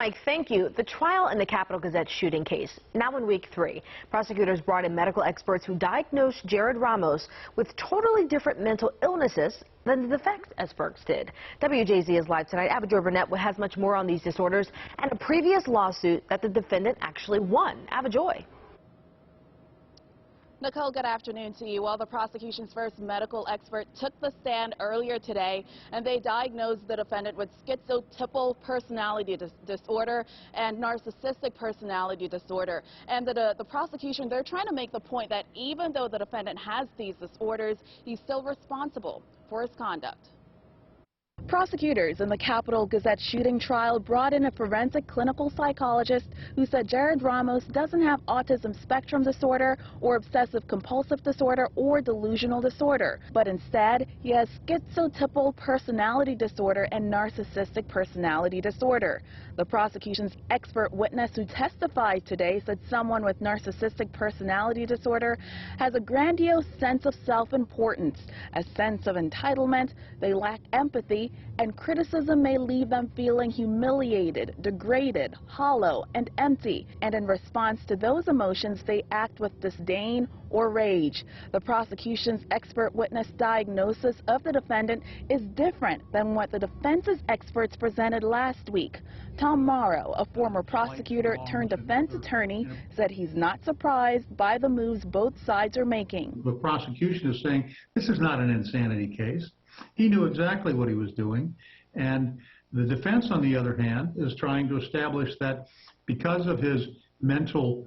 Mike, thank you. The trial in the Capital Gazette shooting case, now in week 3. Prosecutors brought in medical experts who diagnosed Jared Ramos with totally different mental illnesses than the defense experts did. WJZ is live tonight. Avajoy Burnett has much more on these disorders and a previous lawsuit that the defendant actually won. Avajoy. Nicole, good afternoon to you. Well, the prosecution's first medical expert took the stand earlier today, and they diagnosed the defendant with schizotypal personality disorder and narcissistic personality disorder. And the prosecution, they're trying to make the point that even though the defendant has these disorders, he's still responsible for his conduct. Prosecutors in the Capital Gazette shooting trial brought in a forensic clinical psychologist who said Jared Ramos doesn't have autism spectrum disorder or obsessive compulsive disorder or delusional disorder, but instead he has schizotypal personality disorder and narcissistic personality disorder. The prosecution's expert witness who testified today said someone with narcissistic personality disorder has a grandiose sense of self-importance, a sense of entitlement, they lack empathy, and criticism may leave them feeling humiliated, degraded, hollow, and empty. And in response to those emotions, they act with disdain or rage. The prosecution's expert witness diagnosis of the defendant is different than what the defense's experts presented last week. Tom Morrow, a former prosecutor turned defense attorney, said he's not surprised by the moves both sides are making. The prosecution is saying this is not an insanity case. He knew exactly what he was doing, and the defense, on the other hand, is trying to establish that because of his mental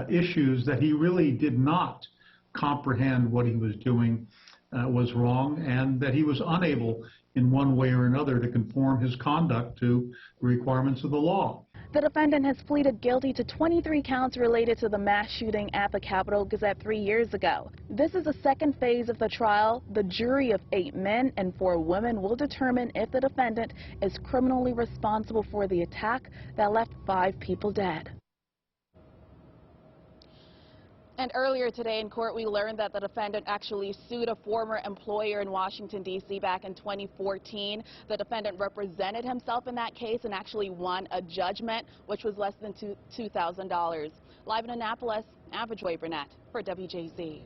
issues, that he really did not comprehend what he was doing was wrong, and that he was unable in one way or another to conform his conduct to the requirements of the law. The defendant has pleaded guilty to 23 counts related to the mass shooting at the Capital Gazette 3 years ago. This is the second phase of the trial. The jury of 8 men and 4 women will determine if the defendant is criminally responsible for the attack that left 5 people dead. And earlier today in court, we learned that the defendant actually sued a former employer in Washington, D.C. back in 2014. The defendant represented himself in that case and actually won a judgment, which was less than $2,000. Live in Annapolis, Avajoy Burnett for WJZ.